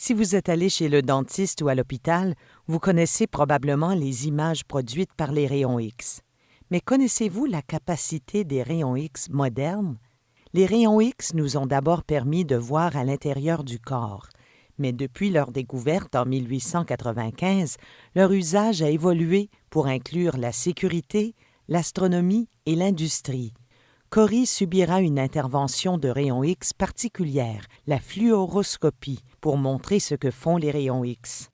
Si vous êtes allé chez le dentiste ou à l'hôpital, vous connaissez probablement les images produites par les rayons X. Mais connaissez-vous la capacité des rayons X modernes? Les rayons X nous ont d'abord permis de voir à l'intérieur du corps. Mais depuis leur découverte en 1895, leur usage a évolué pour inclure la sécurité, l'astronomie et l'industrie. Cory subira une intervention de rayons X particulière, la fluoroscopie, pour montrer ce que font les rayons X.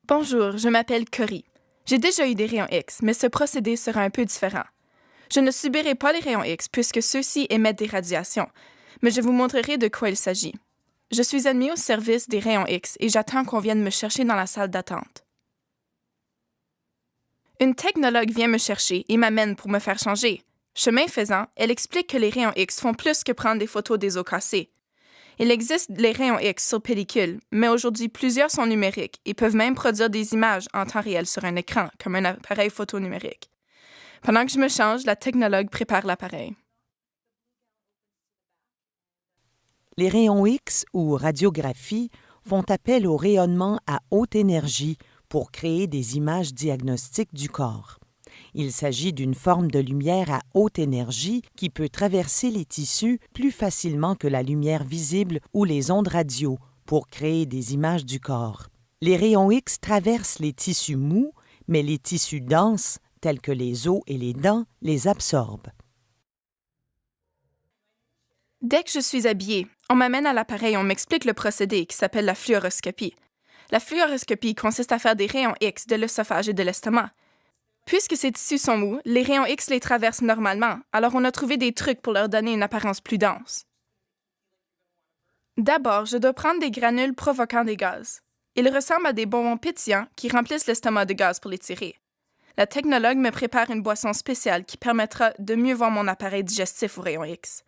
Bonjour, je m'appelle Cory. J'ai déjà eu des rayons X, mais ce procédé sera un peu différent. Je ne subirai pas les rayons X puisque ceux-ci émettent des radiations, mais je vous montrerai de quoi il s'agit. Je suis admis au service des rayons X et j'attends qu'on vienne me chercher dans la salle d'attente. Une technologue vient me chercher et m'amène pour me faire changer. Chemin faisant, elle explique que les rayons X font plus que prendre des photos des os cassés. Il existe les rayons X sur pellicule, mais aujourd'hui plusieurs sont numériques et peuvent même produire des images en temps réel sur un écran, comme un appareil photo numérique. Pendant que je me change, la technologue prépare l'appareil. Les rayons X ou radiographie font appel au rayonnement à haute énergie pour créer des images diagnostiques du corps. Il s'agit d'une forme de lumière à haute énergie qui peut traverser les tissus plus facilement que la lumière visible ou les ondes radio pour créer des images du corps. Les rayons X traversent les tissus mous, mais les tissus denses, tels que les os et les dents, les absorbent. Dès que je suis habillée, on m'amène à l'appareil et on m'explique le procédé qui s'appelle la fluoroscopie. La fluoroscopie consiste à faire des rayons X de l'œsophage et de l'estomac. Puisque ces tissus sont mous, les rayons X les traversent normalement, alors on a trouvé des trucs pour leur donner une apparence plus dense. D'abord, je dois prendre des granules provoquant des gaz. Ils ressemblent à des bonbons pétillants qui remplissent l'estomac de gaz pour les tirer. La technologue me prépare une boisson spéciale qui permettra de mieux voir mon appareil digestif aux rayons X.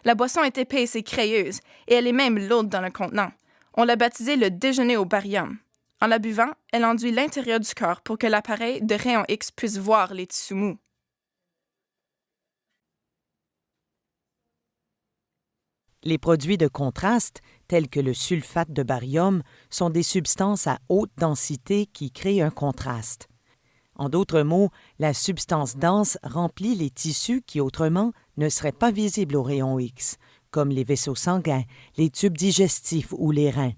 La boisson est épaisse et crayeuse, et elle est même lourde dans le contenant. On l'a baptisée le déjeuner au barium. En la buvant, elle enduit l'intérieur du corps pour que l'appareil de rayons X puisse voir les tissus mous. Les produits de contraste, tels que le sulfate de barium, sont des substances à haute densité qui créent un contraste. En d'autres mots, la substance dense remplit les tissus qui autrement ne seraient pas visibles aux rayons X, comme les vaisseaux sanguins, les tubes digestifs ou les reins.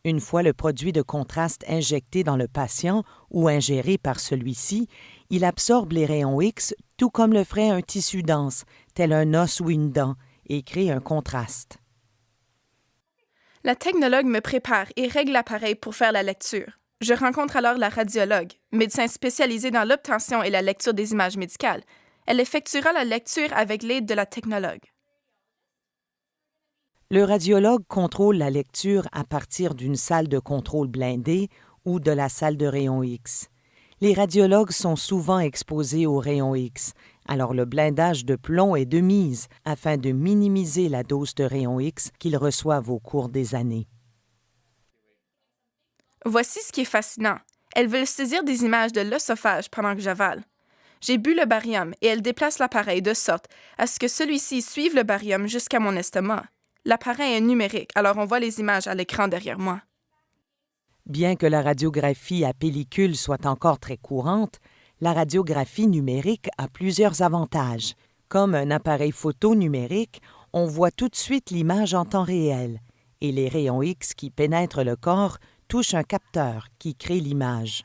Une fois le produit de contraste injecté dans le patient ou ingéré par celui-ci, il absorbe les rayons X tout comme le ferait un tissu dense, tel un os ou une dent, et crée un contraste. La technologue me prépare et règle l'appareil pour faire la lecture. Je rencontre alors la radiologue, médecin spécialisé dans l'obtention et la lecture des images médicales. Elle effectuera la lecture avec l'aide de la technologue. Le radiologue contrôle la lecture à partir d'une salle de contrôle blindée ou de la salle de rayons X. Les radiologues sont souvent exposés aux rayons X, alors le blindage de plomb est de mise afin de minimiser la dose de rayons X qu'ils reçoivent au cours des années. Voici ce qui est fascinant. Elles veulent saisir des images de l'œsophage pendant que j'avale. J'ai bu le barium et elles déplacent l'appareil de sorte à ce que celui-ci suive le barium jusqu'à mon estomac. L'appareil est numérique, alors on voit les images à l'écran derrière moi. Bien que la radiographie à pellicule soit encore très courante, la radiographie numérique a plusieurs avantages. Comme un appareil photo numérique, on voit tout de suite l'image en temps réel, et les rayons X qui pénètrent le corps touchent un capteur qui crée l'image.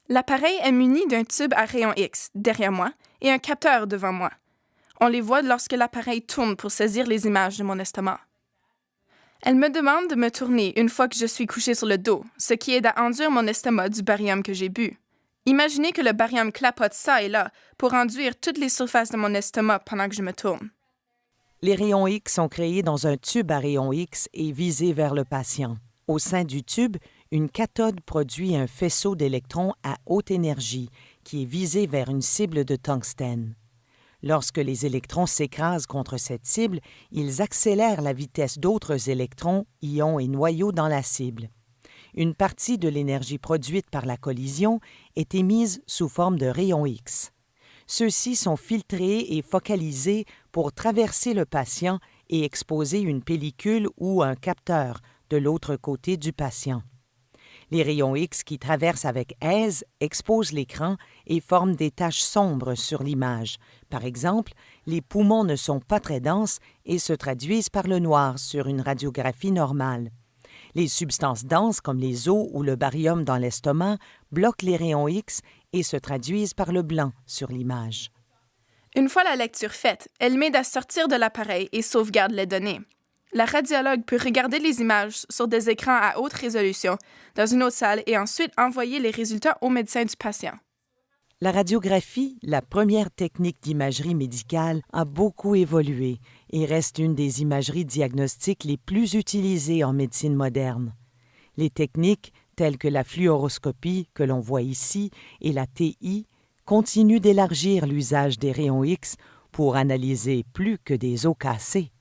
L'appareil est muni d'un tube à rayons X derrière moi et un capteur devant moi. On les voit lorsque l'appareil tourne pour saisir les images de mon estomac. Elle me demande de me tourner une fois que je suis couché sur le dos, ce qui aide à enduire mon estomac du barium que j'ai bu. Imaginez que le barium clapote ça et là pour enduire toutes les surfaces de mon estomac pendant que je me tourne. Les rayons X sont créés dans un tube à rayons X et visés vers le patient. Au sein du tube, une cathode produit un faisceau d'électrons à haute énergie qui est visé vers une cible de tungstène. Lorsque les électrons s'écrasent contre cette cible, ils accélèrent la vitesse d'autres électrons, ions et noyaux dans la cible. Une partie de l'énergie produite par la collision est émise sous forme de rayons X. Ceux-ci sont filtrés et focalisés pour traverser le patient et exposer une pellicule ou un capteur de l'autre côté du patient. Les rayons X qui traversent avec aise exposent l'écran et forment des taches sombres sur l'image. Par exemple, les poumons ne sont pas très denses et se traduisent par le noir sur une radiographie normale. Les substances denses comme les os ou le barium dans l'estomac bloquent les rayons X et se traduisent par le blanc sur l'image. Une fois la lecture faite, elle m'aide à sortir de l'appareil et sauvegarde les données. La radiologue peut regarder les images sur des écrans à haute résolution dans une autre salle et ensuite envoyer les résultats au médecin du patient. La radiographie, la première technique d'imagerie médicale, a beaucoup évolué et reste une des imageries diagnostiques les plus utilisées en médecine moderne. Les techniques, telles que la fluoroscopie que l'on voit ici et la TI, continuent d'élargir l'usage des rayons X pour analyser plus que des os cassés.